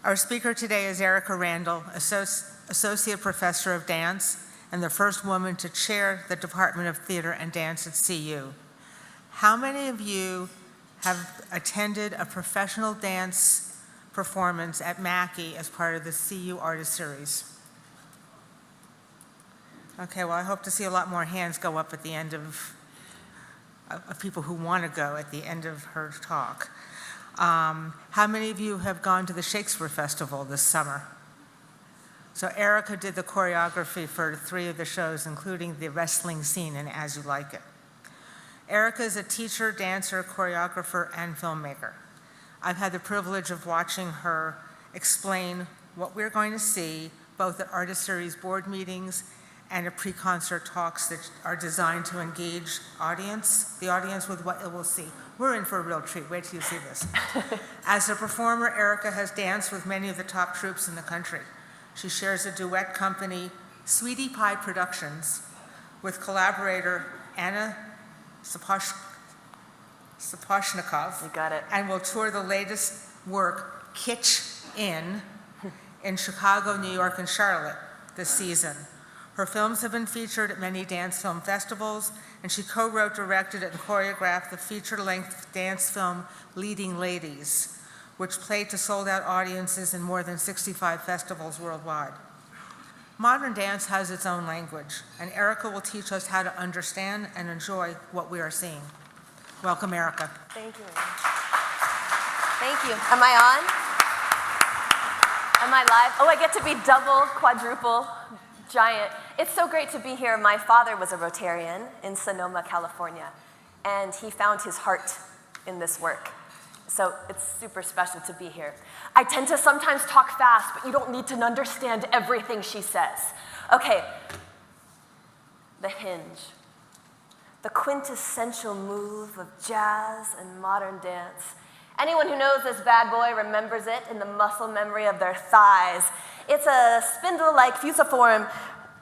Our speaker today is Erika Randall, Associate Professor of Dance and the first woman to chair the Department of Theater and Dance at CU. How many of you have attended a professional dance performance at Mackey as part of the CU Artist Series? Okay, well, I hope to see a lot more hands go up at the end of people who want to go at the end of her talk. How many of you have gone to the Shakespeare Festival this summer? So Erika did the choreography for 3 of the shows, including the wrestling scene in As You Like It. Erika is a teacher, dancer, choreographer, and filmmaker. I've had the privilege of watching her explain what we're going to see, both at Artist Series board meetings and at pre-concert talks that are designed to engage the audience with what it will see. We're in for a real treat. Wait till you see this. As a performer, Erika has danced with many of the top troupes in the country. She shares a duet company, Sweetie Pie Productions, with collaborator Anna Sapochnikov. You got it. And will tour the latest work, Kitsch in Chicago, New York, and Charlotte this season. Her films have been featured at many dance film festivals, and she co-wrote, directed, and choreographed the feature-length dance film Leading Ladies, which played to sold-out audiences in more than 65 festivals worldwide. Modern dance has its own language, and Erika will teach us how to understand and enjoy what we are seeing. Welcome, Erika. Thank you. Thank you. Am I on? Am I live? Oh, I get to be double, quadruple, giant. It's so great to be here. My father was a Rotarian in Sonoma, California, and he found his heart in this work. So it's super special to be here. I tend to sometimes talk fast, but you don't need to understand everything she says. Okay, the Hinge. The quintessential move of jazz and modern dance. Anyone who knows this bad boy remembers it in the muscle memory of their thighs. It's a spindle-like fusiform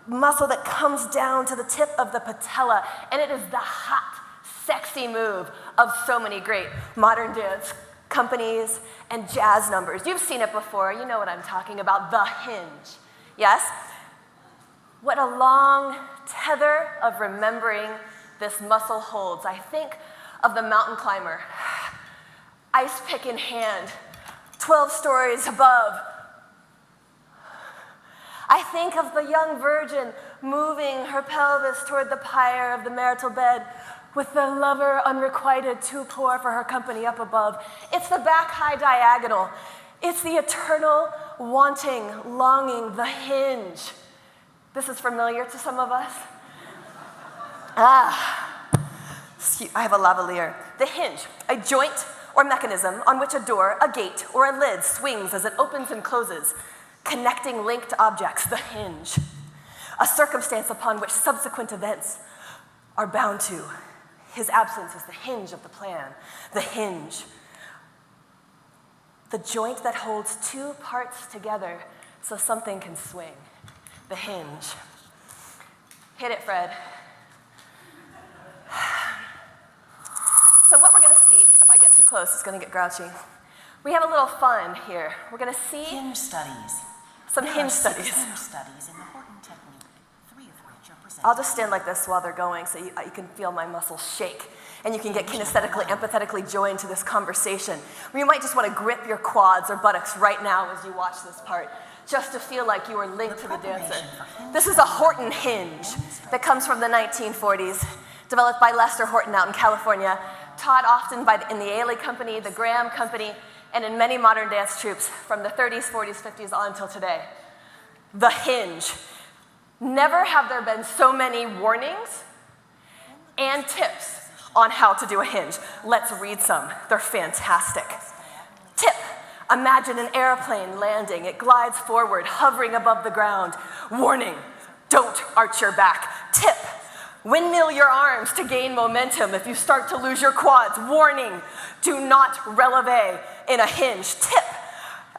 muscle that comes down to the tip of the patella, and it is the hot, sexy move of so many great modern dance companies and jazz numbers. You've seen it before. You know what I'm talking about, the Hinge. Yes? What a long tether of remembering this muscle holds. I think of the mountain climber, ice pick in hand, 12 stories above. I think of the young virgin moving her pelvis toward the pyre of the marital bed with the lover unrequited too poor for her company up above. It's the back high diagonal. It's the eternal wanting, longing, the hinge. This is familiar to some of us. I have a lavalier. The hinge, a joint or mechanism on which a door, a gate, or a lid swings as it opens and closes, connecting linked objects, the hinge. A circumstance upon which subsequent events are bound to. His absence is the hinge of the plan, the hinge. The joint that holds 2 parts together so something can swing, the hinge. Hit it, Fred. So what we're gonna see, if I get too close, it's gonna get grouchy. We have a little fun here. We're gonna see Hinge studies. Some hinge studies. Hinge studies in the Horton technique, 3 of which are presented. I'll just stand like this while they're going so you can feel my muscles shake and you can get kinesthetically, empathetically joined to this conversation. Or you might just want to grip your quads or buttocks right now as you watch this part, just to feel like you are linked to the dancer. This is a Horton hinge that comes from the 1940s, developed by Lester Horton out in California, taught often in the Ailey Company, the Graham Company, and in many modern dance troupes from the 30s, 40s, 50s on until today. The hinge. Never have there been so many warnings and tips on how to do a hinge. Let's read some. They're fantastic. Tip. Imagine an airplane landing. It glides forward, hovering above the ground. Warning. Don't arch your back. Tip. Windmill your arms to gain momentum if you start to lose your quads. Warning, do not releve in a hinge. Tip,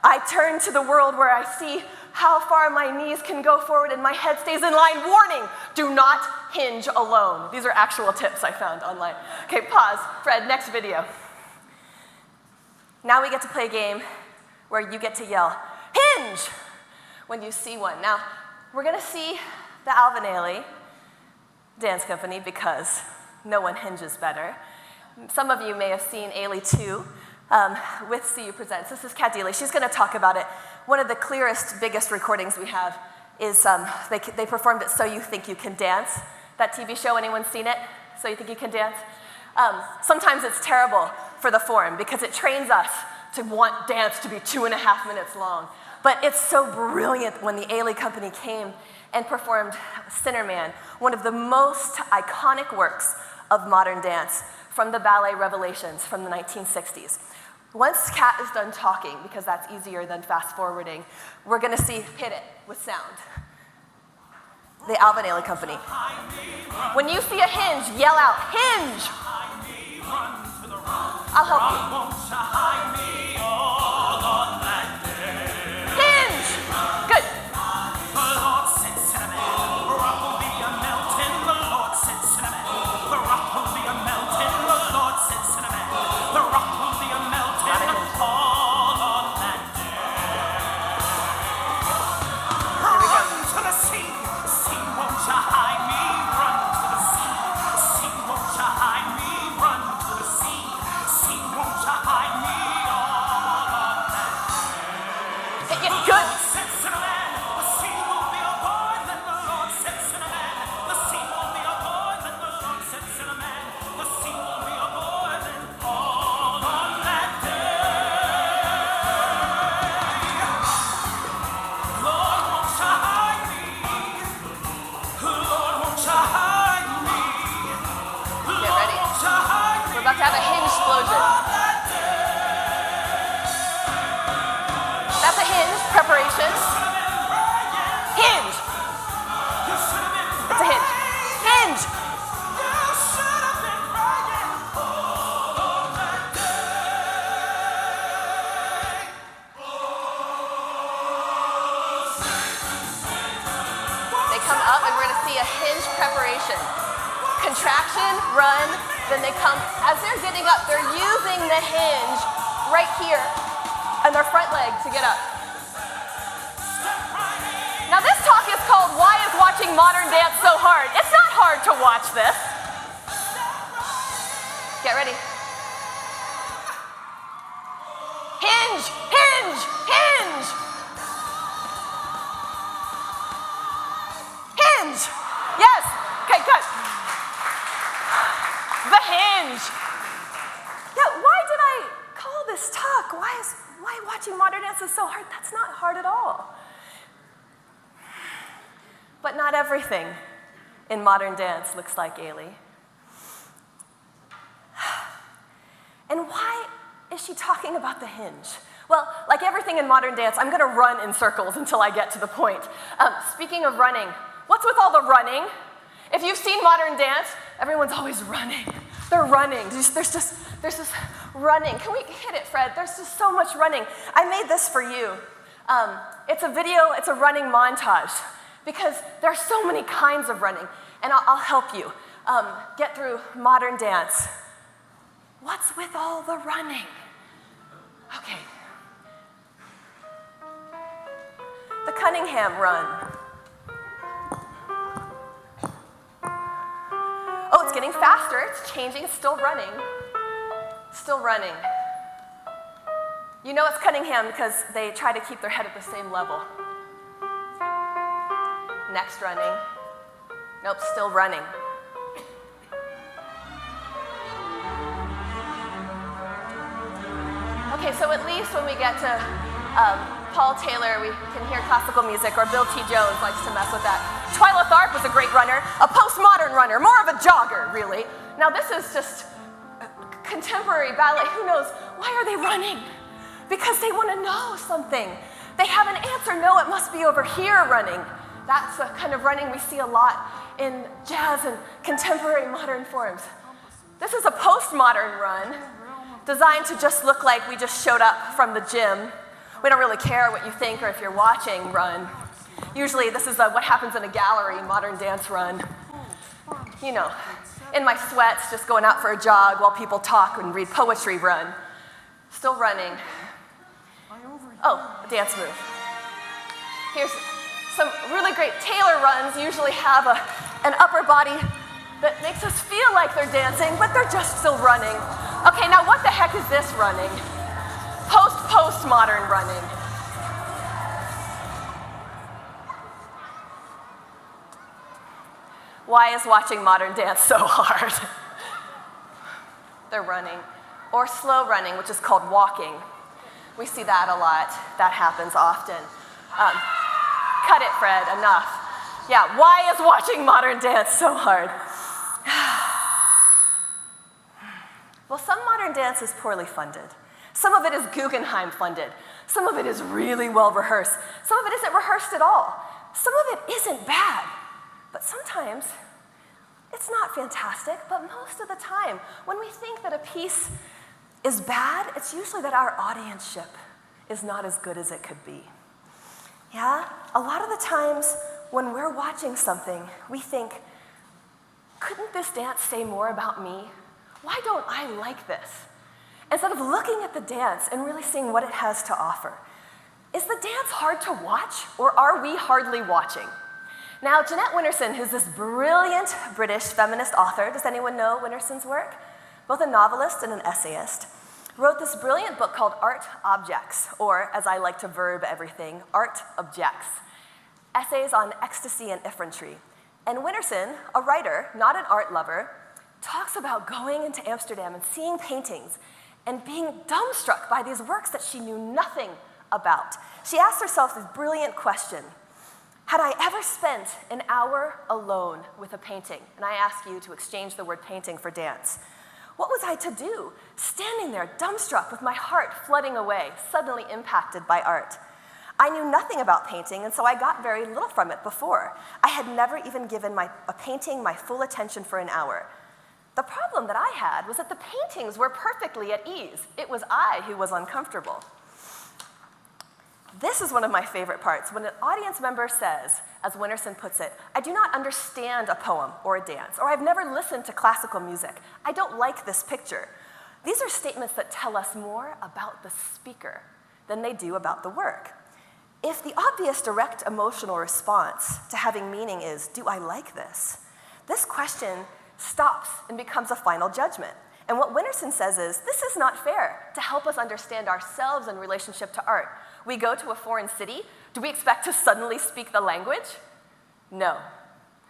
I turn to the world where I see how far my knees can go forward and my head stays in line. Warning, do not hinge alone. These are actual tips I found online. Okay, pause. Fred, next video. Now we get to play a game where you get to yell, Hinge when you see one. Now, we're going to see the Alvin Ailey Dance Company because no one hinges better. Some of you may have seen Ailey 2 with CU Presents. This is Kat Deely. She's going to talk about it. One of the clearest, biggest recordings we have is they performed it So You Think You Can Dance. That TV show, anyone seen it? So You Think You Can Dance? Sometimes it's terrible for the form because it trains us to want dance to be 2.5 minutes long. But it's so brilliant when the Ailey Company came and performed Sinner Man, one of the most iconic works of modern dance from the ballet Revelations from the 1960s. Once Kat is done talking, because that's easier than fast forwarding, we're gonna see Hit It with sound. The Alvin Ailey Company. When you see a hinge, yell out, Hinge! I'll help you. Hinge! Good. About to have a hinge explosion. That's a hinge preparation. Hinge. It's a hinge. Hinge. They come up and we're going to see a hinge preparation. Contraction, run, then they come, as they're getting up, they're using the hinge right here and their front leg to get up. Now this talk is called Why is Watching Modern Dance So Hard? It's not hard to watch this. Get ready. Hinge, hinge, hinge. Hinge. Yes. Okay, good. The hinge. Yeah, why did I call this talk? Why watching modern dance is so hard? That's not hard at all. But not everything in modern dance looks like Ailey. And why is she talking about the hinge? Well, like everything in modern dance, I'm gonna run in circles until I get to the point. Speaking of running, what's with all the running? If you've seen modern dance, everyone's always running. They're running. There's just running. Can we hit it, Fred? There's just so much running. I made this for you. It's a video, it's a running montage because there are so many kinds of running. And I'll help you get through modern dance. What's with all the running? Okay. The Cunningham run. Oh, it's getting faster, it's changing, it's still running. Still running. You know it's Cunningham because they try to keep their head at the same level. Next running. Nope, still running. Okay, so at least when we get to Paul Taylor, we can hear classical music, or Bill T. Jones likes to mess with that. Twyla Tharp was a great runner, a postmodern runner, more of a jogger, really. Now this is just contemporary ballet. Who knows? Why are they running? Because they want to know something. They have an answer. No, it must be over here running. That's the kind of running we see a lot in jazz and contemporary modern forms. This is a postmodern run designed to just look like we just showed up from the gym. We don't really care what you think or if you're watching run. Usually this is what happens in a gallery, modern dance run. You know, in my sweats, just going out for a jog while people talk and read poetry run. Still running. Oh, a dance move. Here's some really great tailor runs usually have an upper body that makes us feel like they're dancing, but they're just still running. Okay, now what the heck is this running? Postmodern running. Why is watching modern dance so hard? They're running. Or slow running, which is called walking. We see that a lot. That happens often. Cut it, Fred, enough. Yeah, why is watching modern dance so hard? Well, some modern dance is poorly funded. Some of it is Guggenheim funded. Some of it is really well rehearsed. Some of it isn't rehearsed at all. Some of it isn't bad. But sometimes it's not fantastic, but most of the time, when we think that a piece is bad, it's usually that our audienceship is not as good as it could be. Yeah? A lot of the times when we're watching something, we think, couldn't this dance say more about me? Why don't I like this? Instead of looking at the dance and really seeing what it has to offer. Is the dance hard to watch, or are we hardly watching? Now, Jeanette Winterson, who's this brilliant British feminist author, does anyone know Winterson's work? Both a novelist and an essayist, wrote this brilliant book called Art Objects, or as I like to verb everything, Art Objects, essays on ecstasy and effrontery. And Winterson, a writer, not an art lover, talks about going into Amsterdam and seeing paintings and being dumbstruck by these works that she knew nothing about. She asked herself this brilliant question: had I ever spent an hour alone with a painting? And I ask you to exchange the word painting for dance. What was I to do, standing there dumbstruck with my heart flooding away, suddenly impacted by art? I knew nothing about painting, and so I got very little from it before. I had never even given a painting my full attention for an hour. The problem that I had was that the paintings were perfectly at ease. It was I who was uncomfortable. This is one of my favorite parts, when an audience member says, as Winterson puts it, I do not understand a poem or a dance, or I've never listened to classical music. I don't like this picture. These are statements that tell us more about the speaker than they do about the work. If the obvious direct emotional response to having meaning is, do I like this? This question stops and becomes a final judgment. And what Winterson says is, this is not fair to help us understand ourselves in relationship to art. We go to a foreign city, do we expect to suddenly speak the language? No.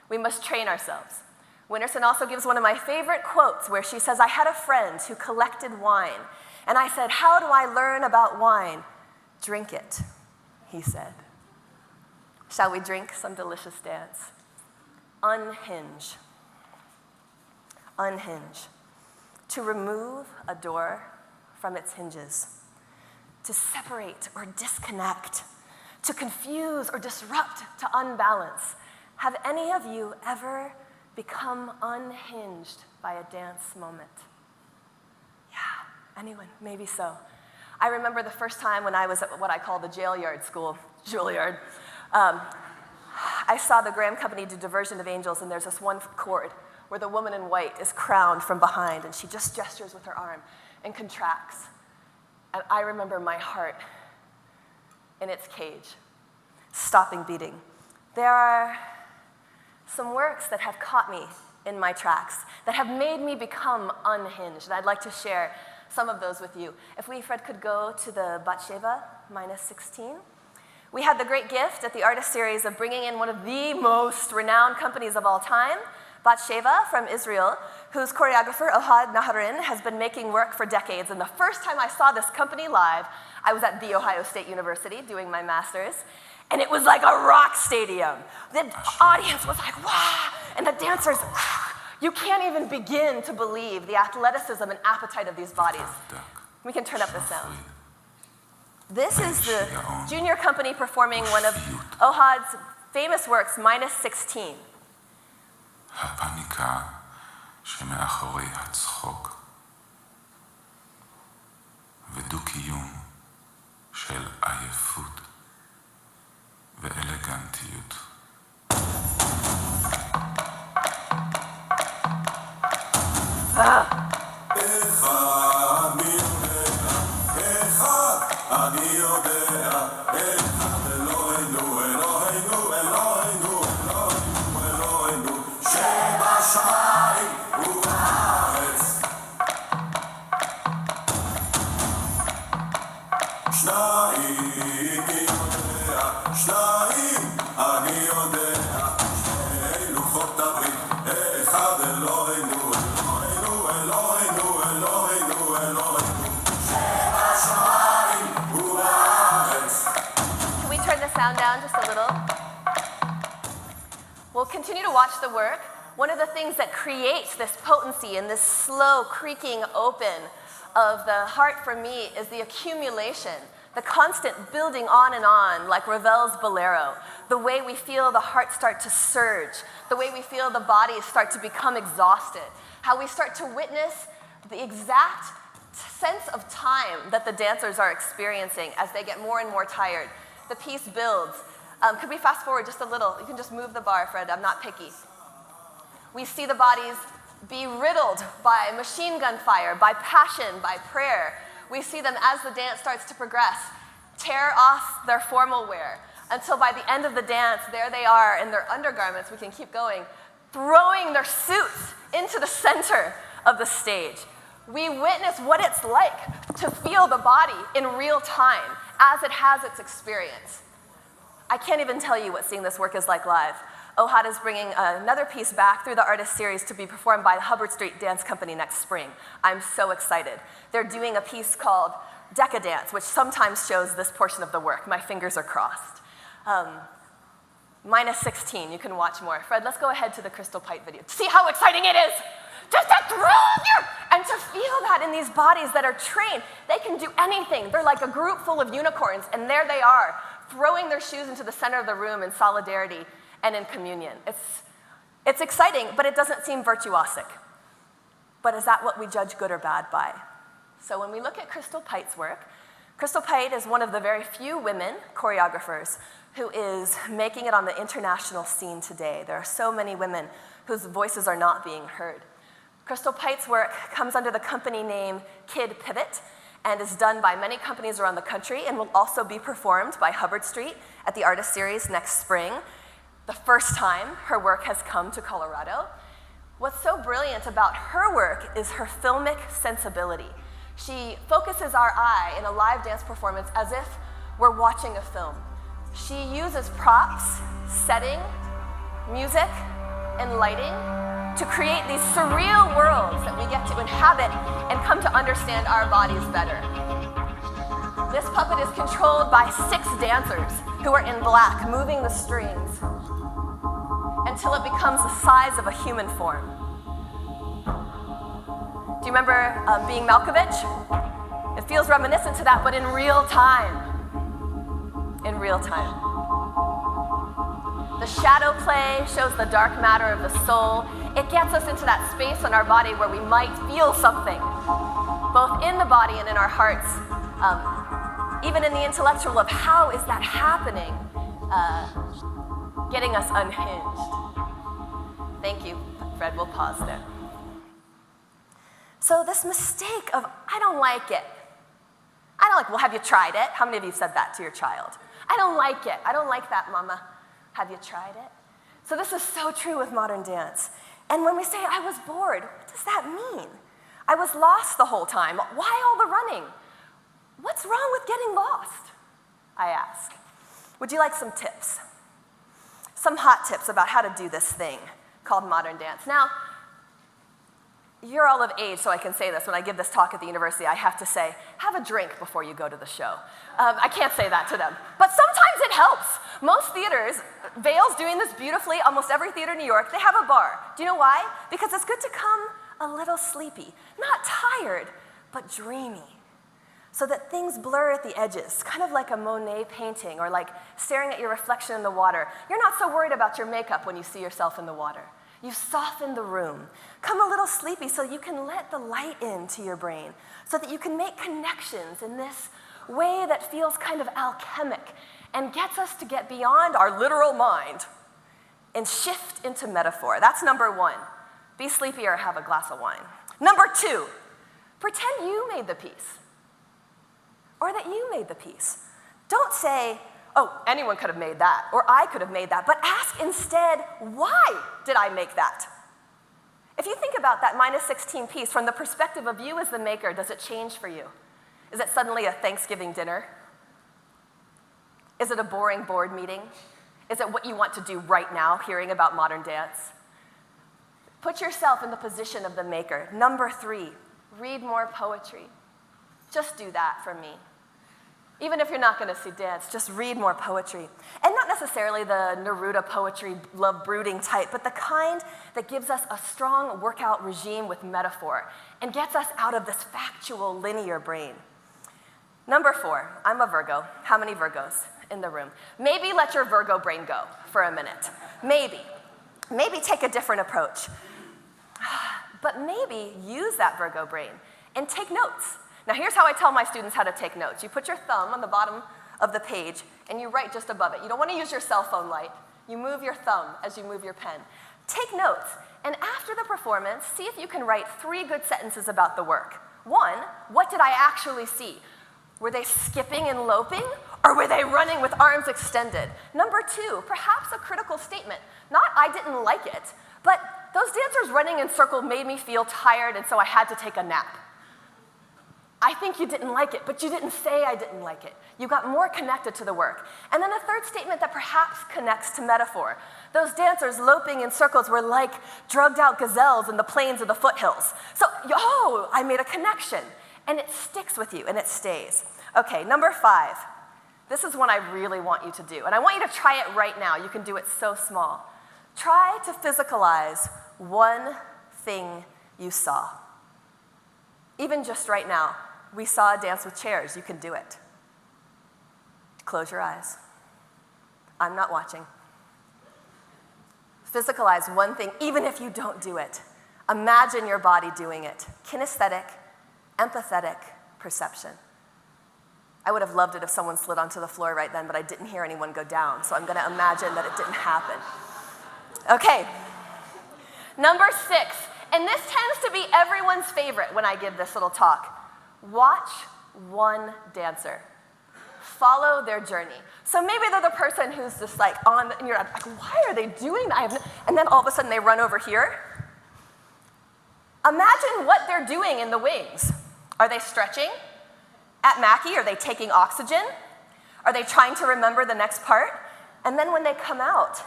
We must train ourselves. Winterson also gives one of my favorite quotes where she says, I had a friend who collected wine, and I said, how do I learn about wine? Drink it, he said. Shall we drink some delicious dance? Unhinge. Unhinge. To remove a door from its hinges. To separate or disconnect. To confuse or disrupt, to unbalance. Have any of you ever become unhinged by a dance moment? Yeah, anyone? Maybe so. I remember the first time when I was at what I call the jail yard school, Juilliard. I saw the Graham Company do Diversion of Angels, and there's this one chord where the woman in white is crowned from behind, and she just gestures with her arm and contracts. And I remember my heart in its cage, stopping beating. There are some works that have caught me in my tracks, that have made me become unhinged, and I'd like to share some of those with you. If we, Fred, could go to the Batsheva, -16. We had the great gift at the Artist Series of bringing in one of the most renowned companies of all time, Batsheva from Israel, whose choreographer, Ohad Naharin, has been making work for decades. And the first time I saw this company live, I was at The Ohio State University doing my master's, and it was like a rock stadium. The audience was like, wow, and the dancers, you can't even begin to believe the athleticism and appetite of these bodies. We can turn up the sound. This is the junior company performing one of Ohad's famous works, -16. הפניקה שמאחורי הצחוק ודו-קיום של עייפות ואלגנטיות. אחד אני יודע, אחד אלוהינו sound down just a little. We'll continue to watch the work. One of the things that creates this potency and this slow creaking open of the heart for me is the accumulation, the constant building on and on, like Ravel's Bolero, the way we feel the heart start to surge, the way we feel the body start to become exhausted, how we start to witness the exact sense of time that the dancers are experiencing as they get more and more tired. The piece builds. Could we fast forward just a little? You can just move the bar, Fred, I'm not picky. We see the bodies be riddled by machine gun fire, by passion, by prayer. We see them as the dance starts to progress, tear off their formal wear, until by the end of the dance, there they are in their undergarments, we can keep going, throwing their suits into the center of the stage. We witness what it's like to feel the body in real time as it has its experience. I can't even tell you what seeing this work is like live. OHAD is bringing another piece back through the artist series to be performed by the Hubbard Street Dance Company next spring. I'm so excited. They're doing a piece called Decadance, which sometimes shows this portion of the work. My fingers are crossed. Minus 16, you can watch more. Fred, let's go ahead to the Crystal Pipe video. See how exciting it is? Just to throw your, and to feel that in these bodies that are trained. They can do anything. They're like a group full of unicorns, and there they are, throwing their shoes into the center of the room in solidarity and in communion. It's exciting, but it doesn't seem virtuosic. But is that what we judge good or bad by? So when we look at Crystal Pite's work, Crystal Pite is one of the very few women choreographers who is making it on the international scene today. There are so many women whose voices are not being heard. Crystal Pite's work comes under the company name Kid Pivot and is done by many companies around the country and will also be performed by Hubbard Street at the Artist Series next spring. The first time her work has come to Colorado. What's so brilliant about her work is her filmic sensibility. She focuses our eye in a live dance performance as if we're watching a film. She uses props, setting, music, and lighting to create these surreal worlds that we get to inhabit and come to understand our bodies better. This puppet is controlled by 6 dancers who are in black, moving the strings until it becomes the size of a human form. Do you remember being Malkovich? It feels reminiscent to that, but in real time. In real time. The shadow play shows the dark matter of the soul. It gets us into that space in our body where we might feel something, both in the body and in our hearts, even in the intellectual of how is that happening, getting us unhinged. Thank you, Fred, we'll pause there. So this mistake of, I don't like it. I don't like, well, have you tried it? How many of you said that to your child? I don't like it. I don't like that, Mama. Have you tried it? So this is so true with modern dance. And when we say, I was bored, what does that mean? I was lost the whole time. Why all the running? What's wrong with getting lost? I ask. Would you like some tips? Some hot tips about how to do this thing called modern dance. Now, you're all of age, so I can say this. When I give this talk at the university, I have to say, have a drink before you go to the show. I can't say that to them. But sometimes it helps. Most theaters, Vail's doing this beautifully, almost every theater in New York, they have a bar. Do you know why? Because it's good to come a little sleepy. Not tired, but dreamy. So that things blur at the edges, kind of like a Monet painting or like staring at your reflection in the water. You're not so worried about your makeup when you see yourself in the water. You soften the room. Come a little sleepy so you can let the light into your brain, so that you can make connections in this way that feels kind of alchemic and gets us to get beyond our literal mind and shift into metaphor. That's number 1. Be sleepy or have a glass of wine. Number 2, pretend you made the piece or that you made the piece. Don't say, oh, anyone could have made that, or I could have made that, but ask instead, why did I make that? If you think about that minus 16 piece from the perspective of you as the maker, does it change for you? Is it suddenly a Thanksgiving dinner? Is it a boring board meeting? Is it what you want to do right now, hearing about modern dance? Put yourself in the position of the maker. Number 3, read more poetry. Just do that for me. Even if you're not going to see dance, just read more poetry. And not necessarily the Neruda poetry, love brooding type, but the kind that gives us a strong workout regime with metaphor and gets us out of this factual, linear brain. Number 4, I'm a Virgo. How many Virgos in the room? Maybe let your Virgo brain go for a minute. Maybe. Maybe take a different approach. But maybe use that Virgo brain and take notes. Now here's how I tell my students how to take notes. You put your thumb on the bottom of the page and you write just above it. You don't want to use your cell phone light. You move your thumb as you move your pen. Take notes, and after the performance, see if you can write 3 good sentences about the work. 1, what did I actually see? Were they skipping and loping, or were they running with arms extended? Number 2, perhaps a critical statement. Not, I didn't like it, but those dancers running in circles made me feel tired, and so I had to take a nap. I think you didn't like it, but you didn't say I didn't like it. You got more connected to the work. And then a 3rd statement that perhaps connects to metaphor. Those dancers loping in circles were like drugged out gazelles in the plains of the foothills. So, oh, I made a connection. And it sticks with you, and it stays. Okay, number 5. This is one I really want you to do. And I want you to try it right now. You can do it so small. Try to physicalize one thing you saw. Even just right now, we saw a dance with chairs. You can do it. Close your eyes. I'm not watching. Physicalize one thing, even if you don't do it. Imagine your body doing it. Kinesthetic, empathetic perception. I would have loved it if someone slid onto the floor right then, but I didn't hear anyone go down, so I'm going to imagine that it didn't happen. Okay. Number 6, and this tends to be everyone's favorite when I give this little talk. Watch one dancer. Follow their journey. So maybe they're the person who's just like on, and you're like, why are they doing that? And then all of a sudden they run over here. Imagine what they're doing in the wings. Are they stretching? At Mackie, are they taking oxygen? Are they trying to remember the next part? And then when they come out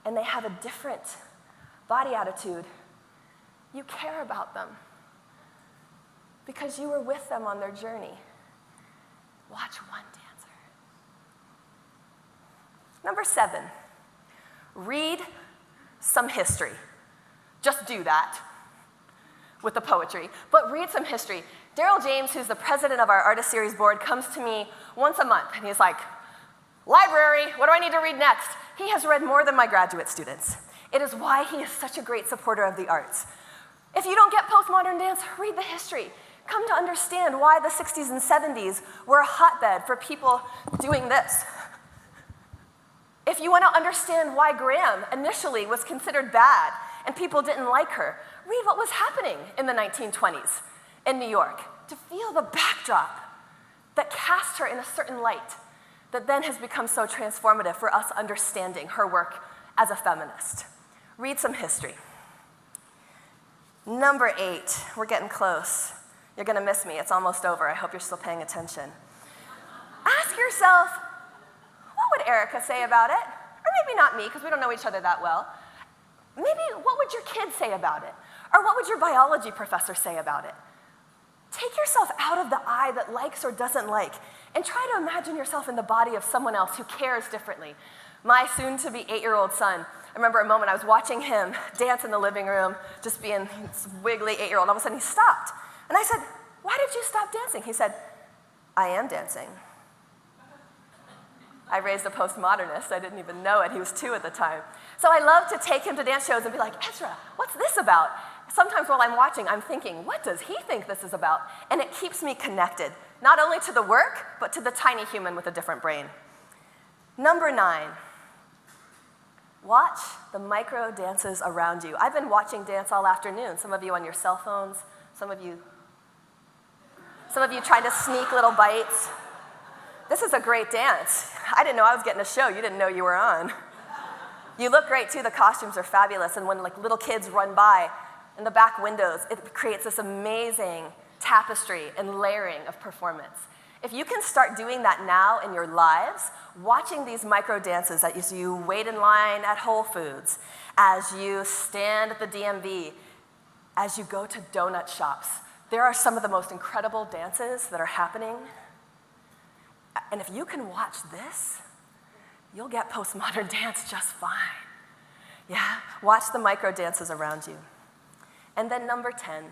and they have a different body attitude, you care about them because you were with them on their journey. Watch one dancer. Number 7, read some history. Just do that with the poetry, but read some history. Daryl James, who's the president of our Artist Series board, comes to me once a month, and he's like, library, what do I need to read next? He has read more than my graduate students. It is why he is such a great supporter of the arts. If you don't get postmodern dance, read the history. Come to understand why the 60s and 70s were a hotbed for people doing this. If you want to understand why Graham initially was considered bad and people didn't like her, read what was happening in the 1920s in New York to feel the backdrop that cast her in a certain light that then has become so transformative for us understanding her work as a feminist. Read some history. Number 8, we're getting close. You're going to miss me. It's almost over. I hope you're still paying attention. Ask yourself, what would Erika say about it? Or maybe not me, because we don't know each other that well. Maybe what would your kids say about it? Or what would your biology professor say about it? Take yourself out of the I that likes or doesn't like, and try to imagine yourself in the body of someone else who cares differently. My soon-to-be 8-year-old son, I remember a moment I was watching him dance in the living room, just being this wiggly 8-year-old. All of a sudden he stopped. And I said, why did you stop dancing? He said, I am dancing. I raised a postmodernist. I didn't even know it. He was 2 at the time. So I love to take him to dance shows and be like, Ezra, what's this about? Sometimes while I'm watching, I'm thinking, what does he think this is about? And it keeps me connected, not only to the work, but to the tiny human with a different brain. Number 9, watch the micro dances around you. I've been watching dance all afternoon. Some of you on your cell phones, some of you trying to sneak little bites. This is a great dance. I didn't know I was getting a show. You didn't know you were on. You look great too. The costumes are fabulous. And when like little kids run by in the back windows, it creates this amazing tapestry and layering of performance. If you can start doing that now in your lives, watching these micro dances as you wait in line at Whole Foods, as you stand at the DMV, as you go to donut shops, there are some of the most incredible dances that are happening And if you can watch this, you'll get postmodern dance just fine. Yeah? Watch the micro dances around you. And then number 10,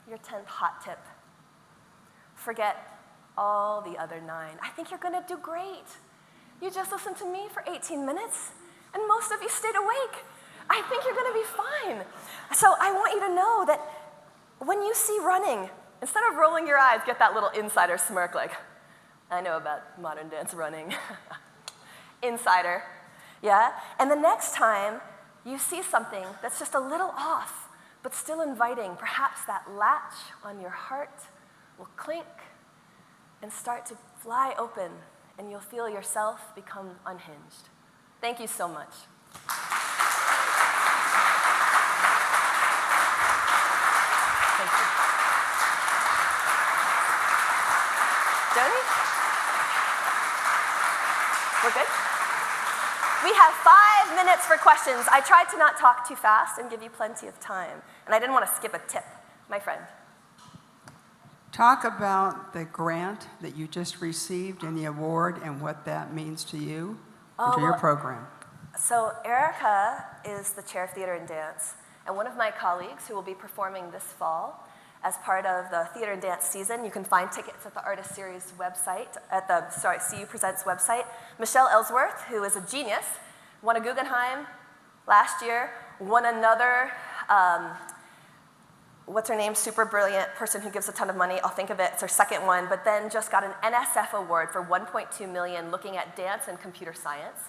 your 10th hot tip. Forget all the other 9. I think you're gonna do great. You just listened to me for 18 minutes, and most of you stayed awake. I think you're gonna be fine. So I want you to know that when you see running, instead of rolling your eyes, get that little insider smirk like, I know about modern dance running. Insider, yeah? And the next time you see something that's just a little off, but still inviting, perhaps that latch on your heart will clink and start to fly open, and you'll feel yourself become unhinged. Thank you so much. Thank you. Joni? We're good? We have 5 minutes for questions. I tried to not talk too fast and give you plenty of time, and I didn't want to skip a tip. My friend. Talk about the grant that you just received and the award and what that means to you and to your program. So Erika is the chair of theater and dance, and one of my colleagues who will be performing this fall as part of the theater and dance season. You can find tickets at the Artist Series website, at the, CU Presents website. Michelle Ellsworth, who is a genius, won a Guggenheim last year, won another, what's her name, super brilliant person who gives a ton of money, I'll think of it, it's her second one, but then just got an NSF award for $1.2 million looking at dance and computer science.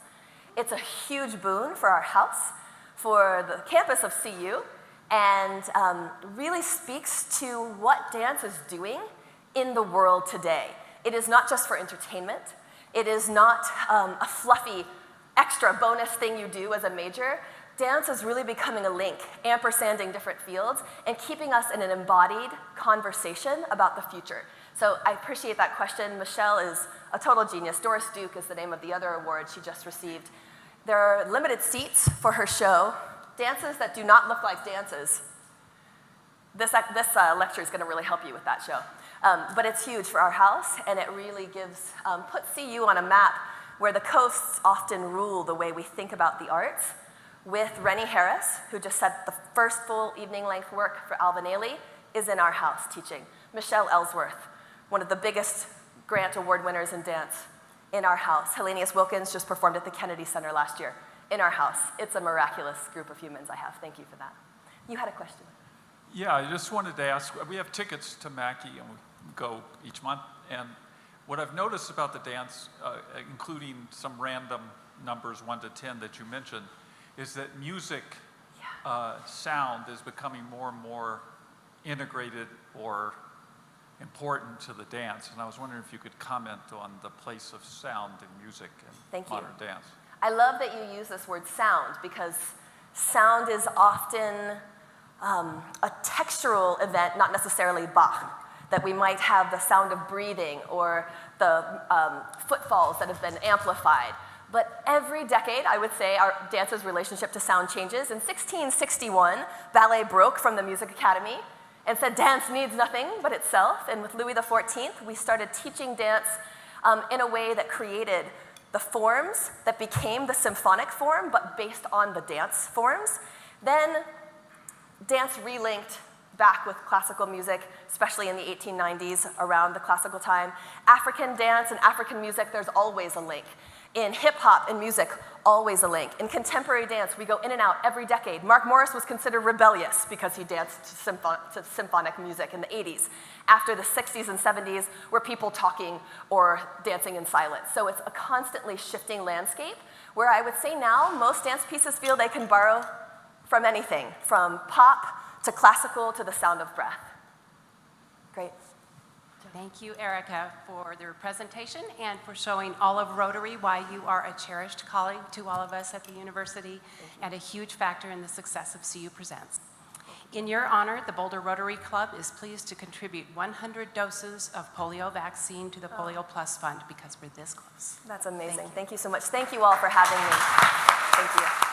It's a huge boon for our house, for the campus of CU, and really speaks to what dance is doing in the world today. It is not just for entertainment. It is not a fluffy extra bonus thing you do as a major. Dance is really becoming a link, ampersanding different fields, and keeping us in an embodied conversation about the future. So I appreciate that question. Michelle is a total genius. Doris Duke is the name of the other award she just received. There are limited seats for her show. Dances that do not look like dances. This lecture is going to really help you with that show. But it's huge for our house, and it really gives, puts CU on a map where the coasts often rule the way we think about the arts, with Rennie Harris, who just said the first full evening-length work for Alvin Ailey is in our house teaching. Michelle Ellsworth, one of the biggest grant award winners in dance, in our house. Hellenius Wilkins just performed at the Kennedy Center last year, in our house. It's a miraculous group of humans I have. Thank you for that. You had a question. Yeah, I just wanted to ask, we have tickets to Mackey and we go each month, and what I've noticed about the dance, including some random numbers 1 to 10 that you mentioned, is that music, sound is becoming more and more integrated or important to the dance, and I was wondering if you could comment on the place of sound in music and modern dance. I love that you use this word sound, because sound is often a textural event, not necessarily Bach, that we might have the sound of breathing or the footfalls that have been amplified. But every decade, I would say, our dance's relationship to sound changes. In 1661, ballet broke from the Music Academy and said dance needs nothing but itself. And with Louis XIV, we started teaching dance in a way that created the forms that became the symphonic form, but based on the dance forms. Then dance relinked back with classical music, especially in the 1890s, around the classical time. African dance and African music, there's always a link. In hip hop and music, always a link. In contemporary dance, we go in and out every decade. Mark Morris was considered rebellious because he danced to symphonic music in the 80s. After the 60s and 70s, were people talking or dancing in silence. So it's a constantly shifting landscape where I would say now most dance pieces feel they can borrow from anything, from pop to classical to the sound of breath. Great. Thank you, Erika, for the presentation and for showing all of Rotary why you are a cherished colleague to all of us at the university and a huge factor in the success of CU Presents. In your honor, the Boulder Rotary Club is pleased to contribute 100 doses of polio vaccine to the Polio Plus Fund because we're this close. That's amazing. Thank you so much. Thank you all for having me. Thank you.